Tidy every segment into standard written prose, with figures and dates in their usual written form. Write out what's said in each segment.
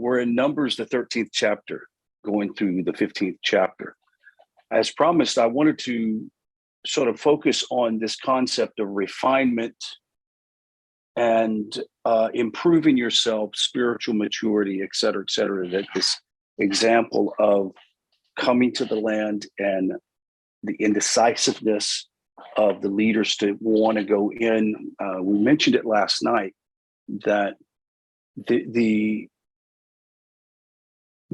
We're in Numbers, the 13th chapter, going through the 15th chapter. As promised, I wanted to sort of focus on this concept of refinement and improving yourself, spiritual maturity, et cetera, that this example of coming to the land and the indecisiveness of the leaders to want to go in. We mentioned it last night that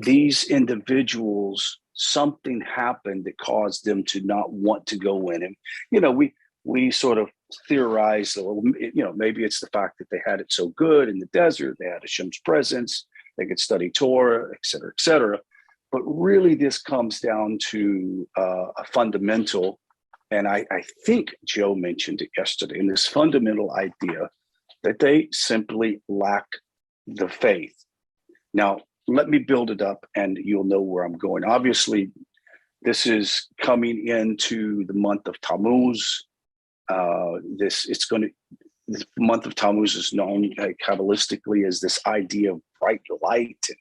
these individuals, something happened that caused them to not want to go in. And, we sort of theorized, maybe it's the fact that they had it so good in the desert, they had Hashem's presence, they could study Torah, et cetera, et cetera. But really this comes down to a fundamental, and I think Joe mentioned it yesterday, in this fundamental idea that they simply lack the faith. Now, let me build it up and you'll know where I'm going. Obviously, this is coming into the month of Tammuz. This month of Tammuz is known Kabbalistically as this idea of bright light and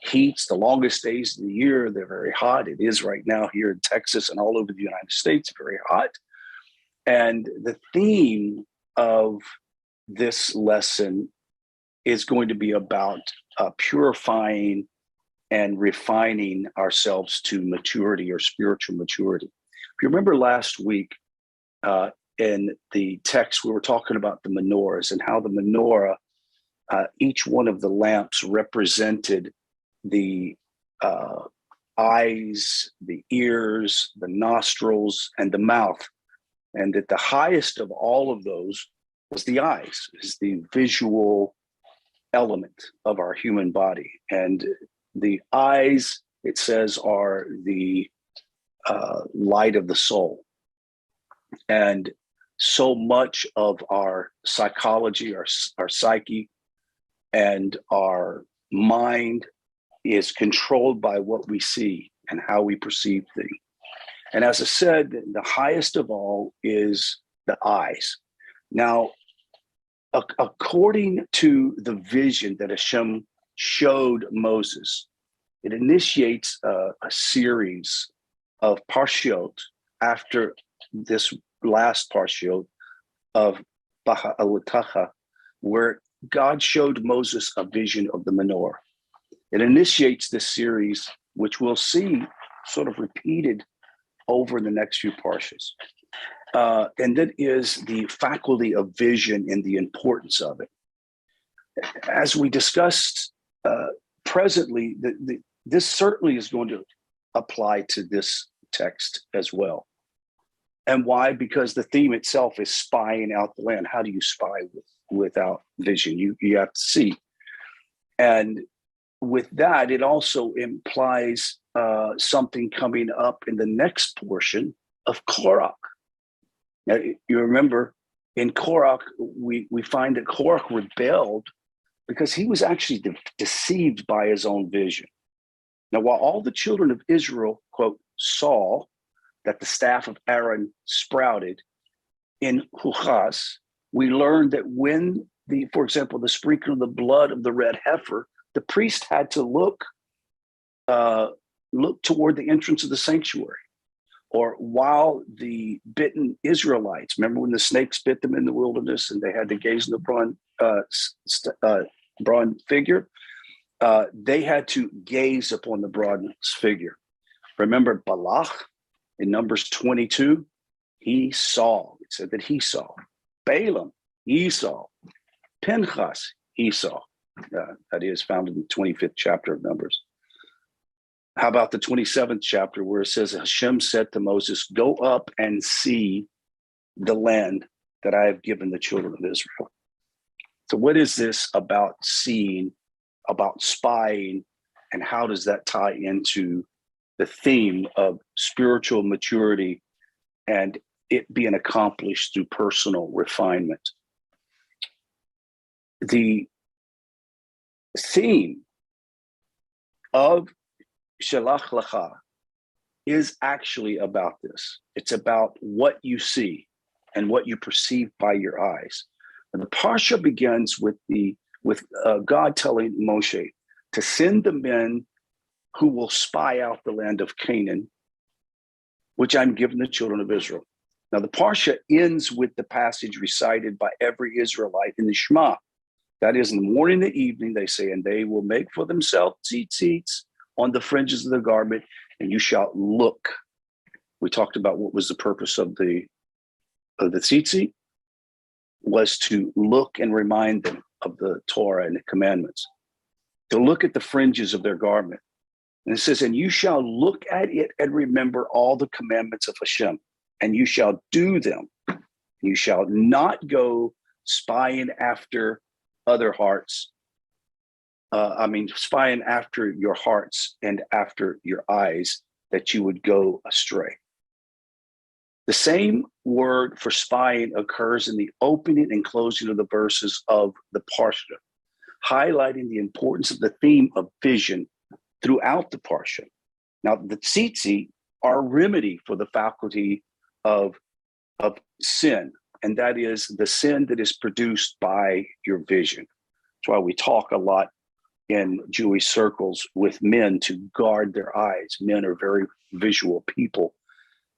heat. It's the longest days of the year. They're very hot. It is right now here in Texas and all over the United States, very hot. And the theme of this lesson is going to be about purifying and refining ourselves to maturity or spiritual maturity. If you remember last week in the text, we were talking about the menorahs and how the menorah, each one of the lamps represented the eyes, the ears, the nostrils, and the mouth. And that the highest of all of those was the eyes, is the visual element of our human body. And the eyes, it says, are the light of the soul. And so much of our psychology, our psyche, and our mind is controlled by what we see and how we perceive things. And as I said, the highest of all is the eyes. Now, according to the vision that Hashem showed Moses, it initiates a series of parshiot after this last parshiot of Baha'alutacha, where God showed Moses a vision of the menorah. It initiates this series, which we'll see sort of repeated over the next few parshas. And that is the faculty of vision and the importance of it. As we discussed presently, this certainly is going to apply to this text as well. And why? Because the theme itself is spying out the land. How do you spy without vision? You have to see. And with that, it also implies something coming up in the next portion of Korach. Now, you remember in Korach, we find that Korach rebelled because he was actually deceived by his own vision. Now, while all the children of Israel, quote, saw that the staff of Aaron sprouted in Huchas, we learned that when for example, the sprinkling of the blood of the red heifer, the priest had to look toward the entrance of the sanctuary. Or while the bitten Israelites, remember when the snakes bit them in the wilderness and they had to gaze in the bronze figure? They had to gaze upon the bronze figure. Remember Balak in Numbers 22? He saw. It said that he saw. Balaam, he saw. Pinchas, he saw. That is found in the 25th chapter of Numbers. How about the 27th chapter where it says, Hashem said to Moses, go up and see the land that I have given the children of Israel. So what is this about seeing, about spying, and how does that tie into the theme of spiritual maturity and it being accomplished through personal refinement? The theme of Shelach Lecha is actually about this. It's about what you see and what you perceive by your eyes. And the parsha begins with God telling Moshe, to send the men who will spy out the land of Canaan, which I'm giving the children of Israel. Now, the Parsha ends with the passage recited by every Israelite in the Shema. That is, in the morning and the evening, they say, and they will make for themselves tzitzits on the fringes of the garment, and you shall look. We talked about what was the purpose of the tzitzit, was to look and remind them of the Torah and the commandments, to look at the fringes of their garment. And it says, and you shall look at it and remember all the commandments of Hashem, and you shall do them. You shall not go spying after other hearts. Spying after your hearts and after your eyes, that you would go astray. The same word for spying occurs in the opening and closing of the verses of the Parsha, highlighting the importance of the theme of vision throughout the Parsha. Now, the tzitzit are a remedy for the faculty of sin, and that is the sin that is produced by your vision. That's why we talk a lot in Jewish circles with men to guard their eyes. Men are very visual people,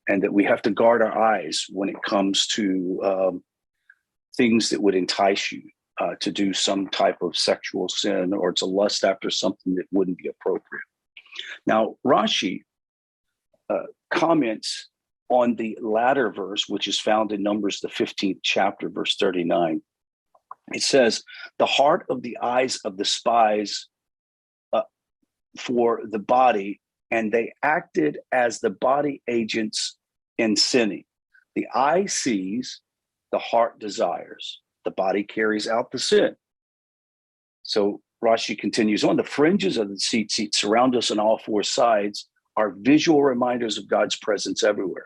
and that we have to guard our eyes when it comes to things that would entice you to do some type of sexual sin or to lust after something that wouldn't be appropriate. Now, Rashi comments on the latter verse, which is found in Numbers, the 15th chapter, verse 39. It says, the heart of the eyes of the spies for the body, and they acted as the body agents in sinning. The eye sees, the heart desires, the body carries out the sin. So Rashi continues on, the fringes of the tzitzit surround us on all four sides, are visual reminders of God's presence everywhere.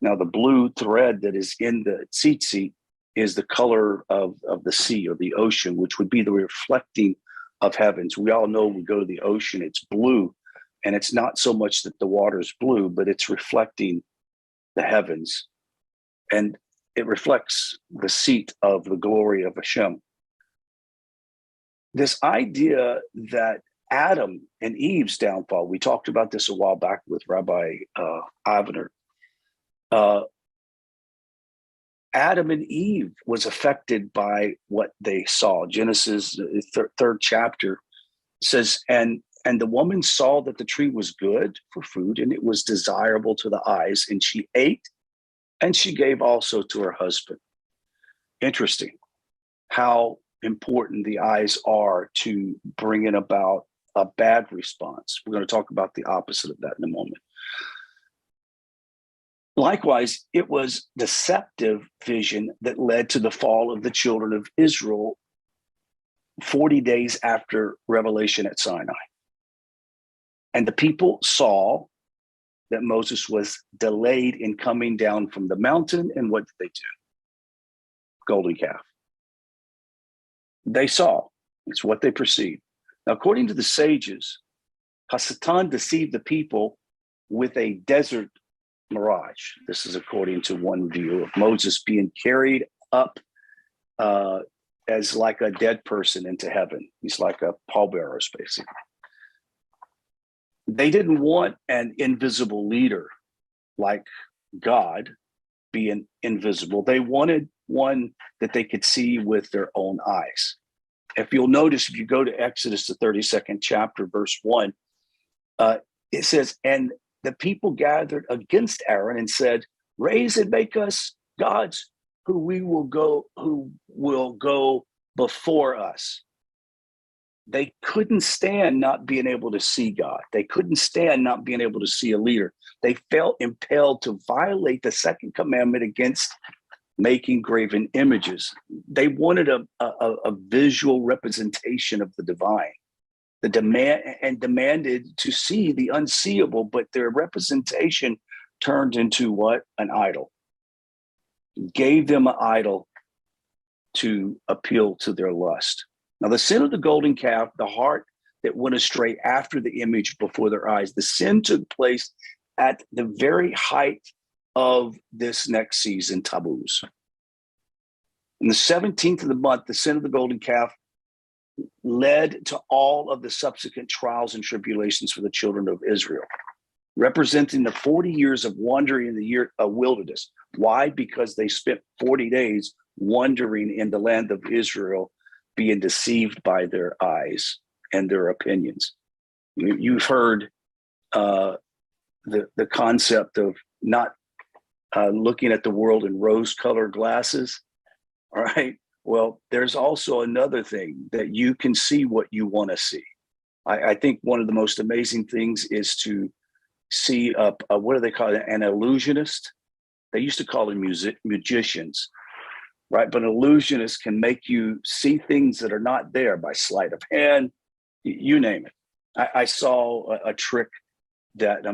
Now, the blue thread that is in the tzitzit is the color of the sea or the ocean, which would be the reflecting of heavens. We all know we go to the ocean, it's blue, and it's not so much that the water is blue, but it's reflecting the heavens. And it reflects the seat of the glory of Hashem. This idea that Adam and Eve's downfall, we talked about this a while back with Rabbi Avner. Adam and Eve was affected by what they saw. Genesis, third chapter, says, and the woman saw that the tree was good for food, and it was desirable to the eyes, and she ate, and she gave also to her husband. Interesting how important the eyes are to bringing about a bad response. We're going to talk about the opposite of that in a moment. Likewise, it was deceptive vision that led to the fall of the children of Israel 40 days after revelation at Sinai. And the people saw that Moses was delayed in coming down from the mountain, and what did they do? Golden calf. They saw. It's what they perceived. Now, according to the sages, Hasatan deceived the people with a desert mirage. This is according to one view of Moses being carried up as like a dead person into heaven. He's like a pallbearer, basically. They didn't want an invisible leader like God being invisible. They wanted one that they could see with their own eyes. If you'll notice, if you go to Exodus, the 32nd chapter, verse 1, it says, and the people gathered against Aaron and said, raise and make us gods who will go before us. They couldn't stand not being able to see God. They couldn't stand not being able to see a leader. They felt impelled to violate the second commandment against making graven images. They wanted a visual representation of the divine. Demanded to see the unseeable, but their representation turned into what? An idol. Gave them an idol to appeal to their lust. Now, the sin of the golden calf, the heart that went astray after the image before their eyes, the sin took place at the very height of this next season, Tammuz. In the 17th of the month, the sin of the golden calf led to all of the subsequent trials and tribulations for the children of Israel, representing the 40 years of wandering in the wilderness. Why? Because they spent 40 days wandering in the land of Israel, being deceived by their eyes and their opinions. You've heard the concept of not looking at the world in rose-colored glasses, all right? Well, there's also another thing, that you can see what you want to see. I think one of the most amazing things is to see what do they call it? An illusionist. They used to call them magicians, right? But an illusionist can make you see things that are not there by sleight of hand, you name it. I saw a trick that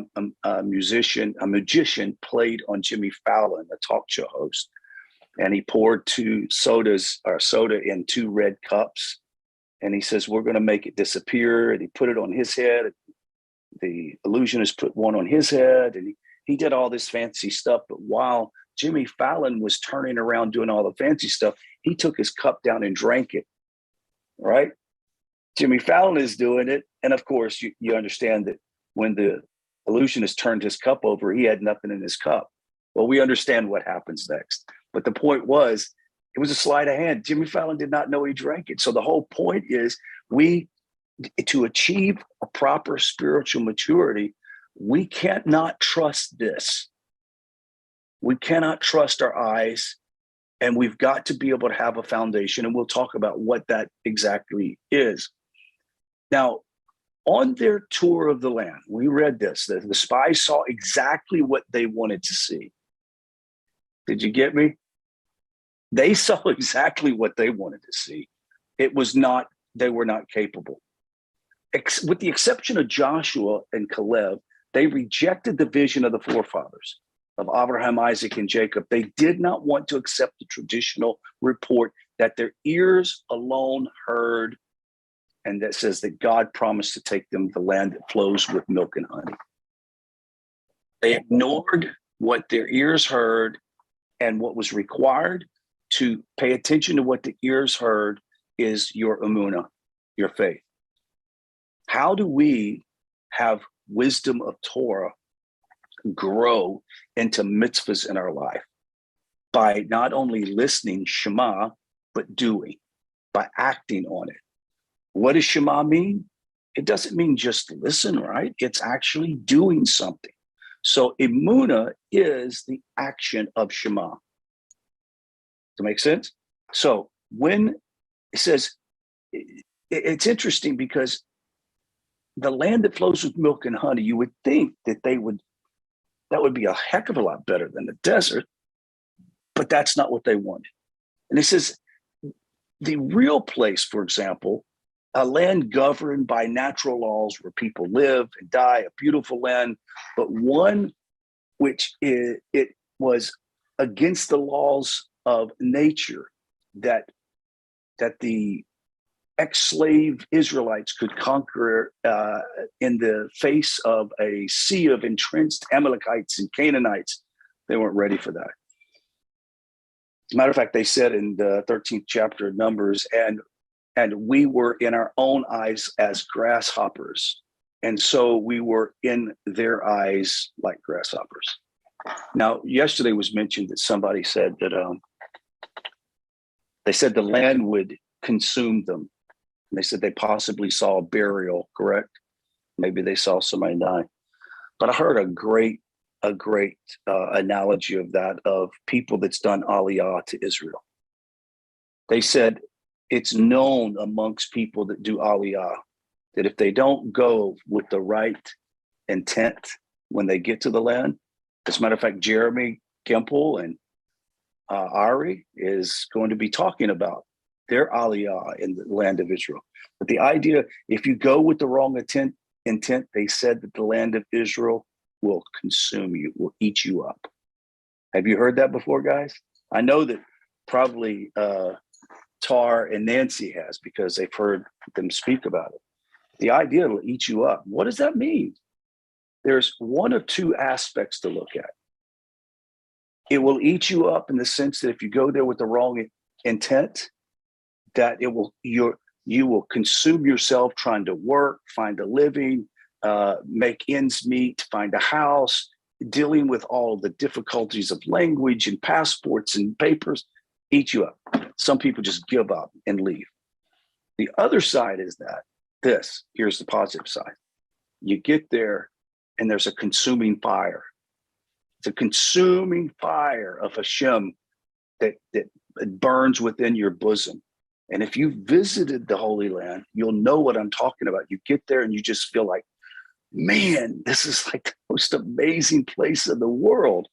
a magician played on Jimmy Fallon, a talk show host, and he poured soda in 2 red cups, and he says, "We're going to make it disappear." And he put it on his head. The illusionist put one on his head, and he did all this fancy stuff. But while Jimmy Fallon was turning around doing all the fancy stuff, he took his cup down and drank it, right? Jimmy Fallon is doing it. And of course, you understand that when the illusionist turned his cup over, he had nothing in his cup. Well, we understand what happens next. But the point was, it was a sleight of hand. Jimmy Fallon did not know he drank it. So the whole point is, to achieve a proper spiritual maturity, we can't not trust this. We cannot trust our eyes, and we've got to be able to have a foundation, and we'll talk about what that exactly is. Now, on their tour of the land, we read this, that the spies saw exactly what they wanted to see. Did you get me? They saw exactly what they wanted to see. They were not capable. With the exception of Joshua and Caleb, they rejected the vision of the forefathers of Abraham, Isaac, and Jacob. They did not want to accept the traditional report that their ears alone heard, and that says that God promised to take them to the land that flows with milk and honey. They ignored what their ears heard, and what was required to pay attention to what the ears heard is your emunah, your faith. How do we have wisdom of Torah grow into mitzvahs in our life? By not only listening, Shema, but doing, by acting on it. What does Shema mean? It doesn't mean just listen, right? It's actually doing something. So emunah is the action of Shema. Does that make sense? So when it says, it's interesting because the land that flows with milk and honey, you would think that that would be a heck of a lot better than the desert, but that's not what they wanted. And it says the real place, for example, a land governed by natural laws where people live and die, a beautiful land, but one which it was against the laws of nature, that the ex-slave Israelites could conquer in the face of a sea of entrenched Amalekites and Canaanites. They weren't ready for that. As a matter of fact, they said in the 13th chapter of Numbers, and we were in our own eyes as grasshoppers. And so we were in their eyes like grasshoppers. Now, yesterday was mentioned that somebody said that they said the land would consume them. And they said they possibly saw a burial, correct? Maybe they saw somebody die. But I heard a great analogy of that, of people that's done aliyah to Israel. They said it's known amongst people that do aliyah that if they don't go with the right intent when they get to the land, as a matter of fact, Jeremy Gimple and Ari is going to be talking about their aliyah in the land of Israel. But the idea, if you go with the wrong intent, they said that the land of Israel will consume you, will eat you up. Have you heard that before, guys? I know that probably Tar and Nancy has, because they've heard them speak about it. The idea will eat you up. What does that mean? There's one of two aspects to look at. It will eat you up in the sense that if you go there with the wrong intent, that You will consume yourself trying to work, find a living, make ends meet, find a house, dealing with all the difficulties of language and passports and papers, eat you up. Some people just give up and leave. The other side is here's the positive side. You get there and there's a consuming fire. It's a consuming fire of Hashem that burns within your bosom. And if you visited the Holy Land, you'll know what I'm talking about. You get there and you just feel like, man, this is like the most amazing place in the world.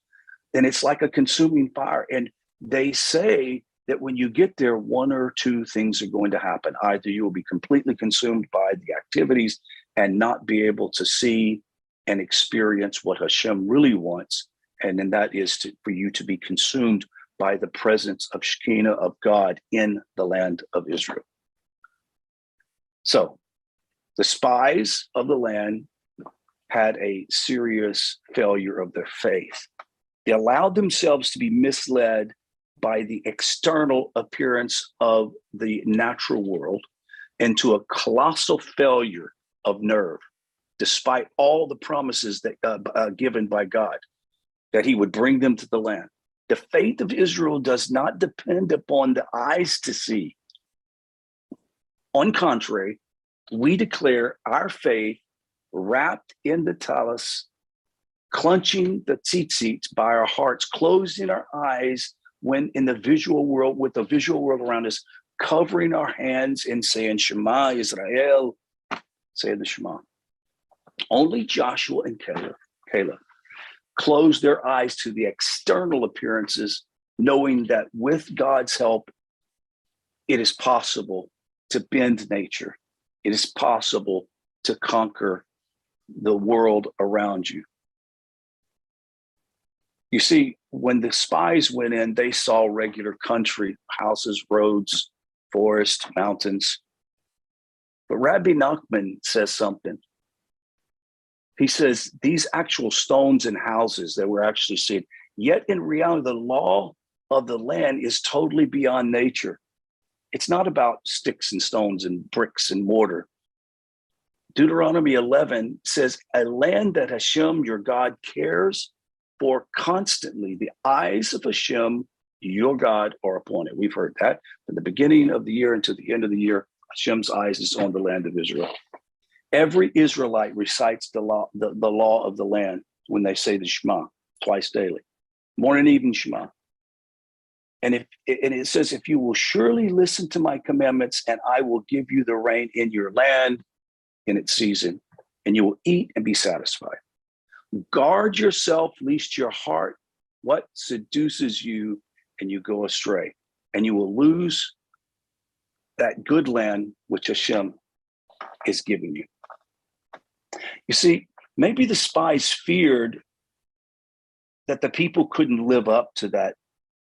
And it's like a consuming fire. And they say that when you get there, one or two things are going to happen. Either you will be completely consumed by the activities and not be able to see and experience what Hashem really wants. And then that is for you to be consumed by the presence of Shekinah, of God, in the land of Israel. So the spies of the land had a serious failure of their faith. They allowed themselves to be misled by the external appearance of the natural world into a colossal failure of nerve, despite all the promises that given by God, that he would bring them to the land. The faith of Israel does not depend upon the eyes to see. On contrary, we declare our faith wrapped in the talus, clenching the tzitzit by our hearts, closing our eyes when in the visual world, with the visual world around us, covering our hands and saying, Shema Israel, say the Shema. Only Joshua and Caleb closed their eyes to the external appearances, knowing that with God's help, it is possible to bend nature. It is possible to conquer the world around you. You see, when the spies went in, they saw regular country, houses, roads, forests, mountains. But Rabbi Nachman says something. He says these actual stones and houses that we're actually seeing, yet in reality, the law of the land is totally beyond nature. It's not about sticks and stones and bricks and mortar. Deuteronomy 11 says, a land that Hashem, your God, cares for constantly. The eyes of Hashem, your God, are upon it. We've heard that from the beginning of the year until the end of the year. Hashem's eyes is on the land of Israel. Every Israelite recites the law of the land when they say the Shema twice daily, morning and evening Shema. And it says, if you will surely listen to my commandments, and I will give you the rain in your land in its season, and you will eat and be satisfied. Guard yourself, lest your heart, what seduces you, and you go astray, and you will lose that good land which Hashem is giving you. You see, maybe the spies feared that the people couldn't live up to that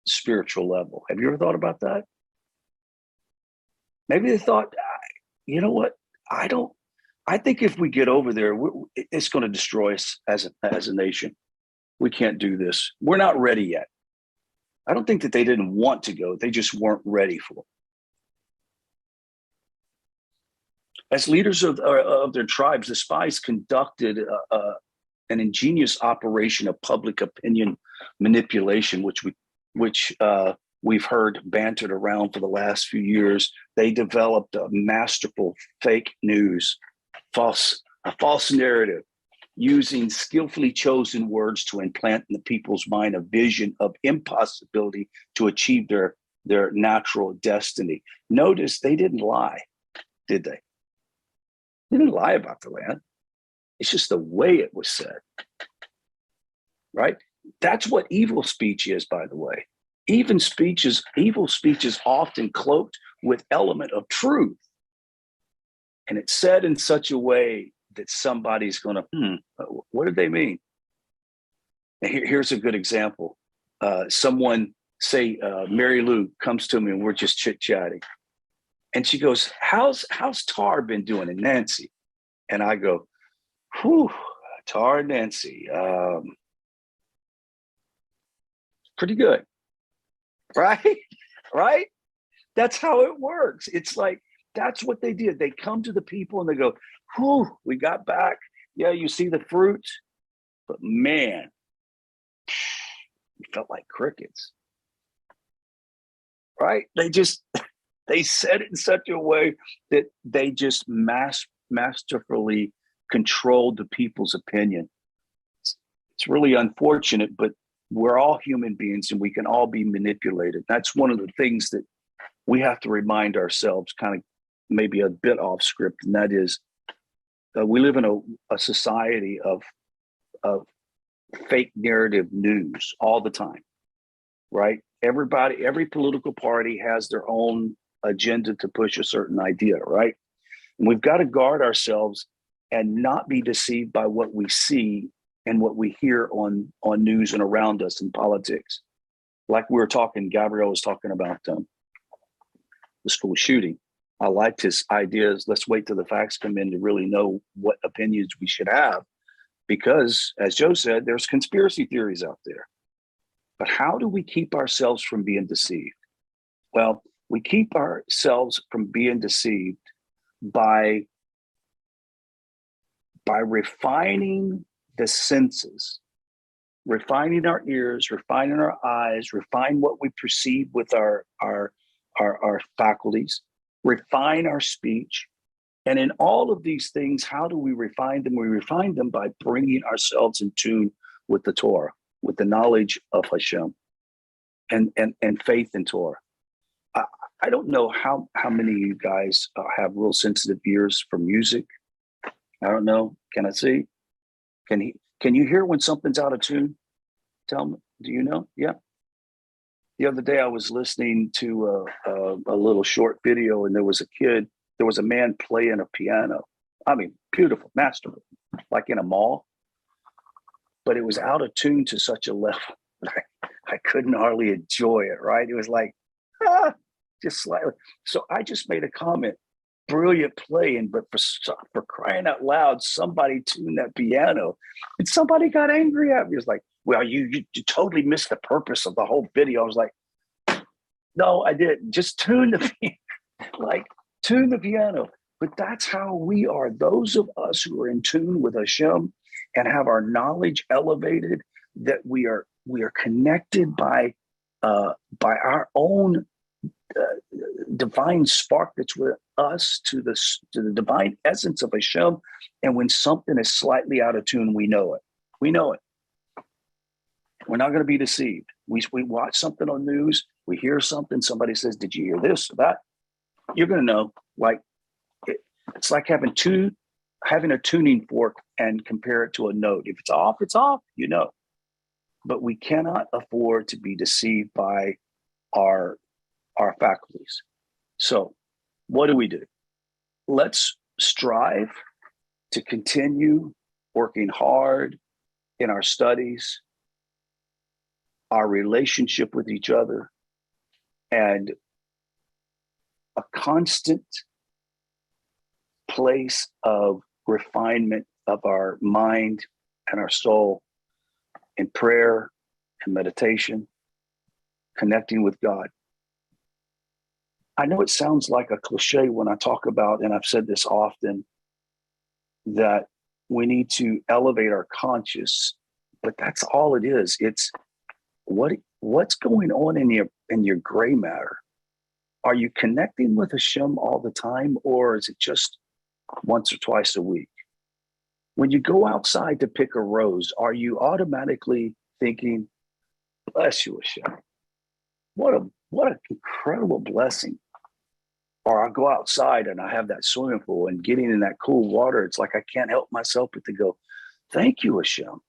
spiritual level. Have you ever thought about that? Maybe they thought, you know what? I think if we get over there, it's going to destroy us as a nation. We can't do this. We're not ready yet. I don't think that they didn't want to go. They just weren't ready for it. As leaders of their tribes, the spies conducted an ingenious operation of public opinion manipulation, which we've heard bantered around for the last few years. They developed a masterful fake news, a false narrative, using skillfully chosen words to implant in the people's mind a vision of impossibility to achieve their natural destiny. Notice they didn't lie, did they? They didn't lie about the land. It's just the way it was said, right? That's what evil speech is, by the way. Evil speech is often cloaked with element of truth. And it's said in such a way that somebody's going to, what did they mean? Here's a good example. Someone, say Mary Lou comes to me and we're just chit-chatting. And she goes, how's Tar been doing? And Nancy. And I go, whew, Tar and Nancy. Pretty good. Right? Right? That's how it works. It's like, That's what they did. They come to the people and they go, whew, we got back. Yeah, you see the fruit, but man, it felt like crickets, right? They said it in such a way that they just masterfully controlled the people's opinion. It's really unfortunate, but we're all human beings and we can all be manipulated. That's one of the things that we have to remind ourselves, kind of maybe a bit off script, and that is we live in a society of fake narrative news all the time, right? Every political party has their own agenda to push a certain idea, right? And we've got to guard ourselves and not be deceived by what we see and what we hear on news and around us in politics. Like we were talking, Gabriel was talking about the school shooting. I liked his ideas. Let's wait till the facts come in to really know what opinions we should have. Because, as Joe said, there's conspiracy theories out there. But how do we keep ourselves from being deceived? Well, we keep ourselves from being deceived by refining the senses, refining our ears, refining our eyes, refine what we perceive with our faculties, refine our speech. And in all of these things, how do we refine them? We refine them by bringing ourselves in tune with the Torah, with the knowledge of Hashem and faith in Torah. I don't know how many of you guys have real sensitive ears for music. I don't know. Can I see? Can you hear when something's out of tune? Tell me. Do you know? Yeah. The other day I was listening to a little short video, and there was a man playing a piano. I mean, beautiful, masterful, like in a mall. But it was out of tune to such a level that I couldn't hardly enjoy it, right? It was like, just slightly. So I just made a comment, brilliant playing, but for crying out loud, somebody tuned that piano and somebody got angry at me. It was like, well, you totally missed the purpose of the whole video. I was like, no, I didn't. Just tune the piano, tune the piano. But that's how we are. Those of us who are in tune with Hashem and have our knowledge elevated, that we are connected by our own divine spark that's with us to the divine essence of Hashem. And when something is slightly out of tune, we know it. We know it. We're not going to be deceived. We watch something on news, we hear something, somebody says, did you hear this or that? You're going to know. It's like having a tuning fork and compare it to a note. If it's off, it's off, you know. But we cannot afford to be deceived by our faculties. So what do? Let's strive to continue working hard in our studies, our relationship with each other, and a constant place of refinement of our mind and our soul in prayer and meditation, connecting with God. I know it sounds like a cliche when I talk about, and I've said this often, that we need to elevate our conscious, but that's all it is. It's what's going on in your gray matter. Are you connecting with Hashem all the time, or is it just once or twice a week? When you go outside to pick a rose, are you automatically thinking, bless you, Hashem? What an incredible blessing. Or I'll go outside and I have that swimming pool, and getting in that cool water, it's like I can't help myself but to go, thank you, Hashem.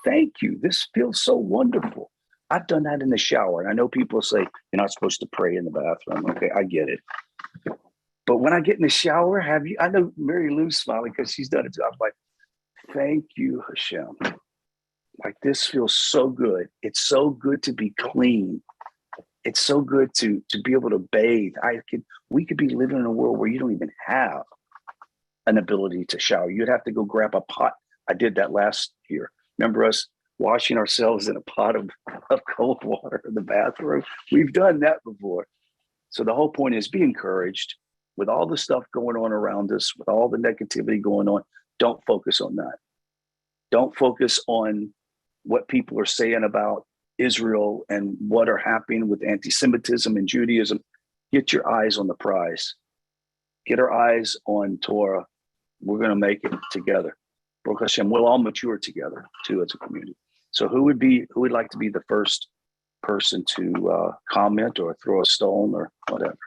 Thank you. This feels so wonderful. I've done that in the shower. And I know people say, you're not supposed to pray in the bathroom. Okay, I get it. But when I get in the shower, I know Mary Lou's smiling because she's done it too. I'm like, thank you, Hashem. This feels so good. It's so good to be clean. It's so good to be able to bathe. We could be living in a world where you don't even have an ability to shower. You'd have to go grab a pot. I did that last year. Remember us washing ourselves in a pot of cold water in the bathroom? We've done that before. So the whole point is, be encouraged. with all the stuff going on around us, with all the negativity going on, don't focus on that. Don't focus on what people are saying about Israel and what are happening with anti-Semitism and Judaism. Get your eyes on the prize. Get our eyes on Torah. We're going to make it together. Baruch Hashem, we'll all mature together too as a community. So who would like to be the first person to comment or throw a stone or whatever?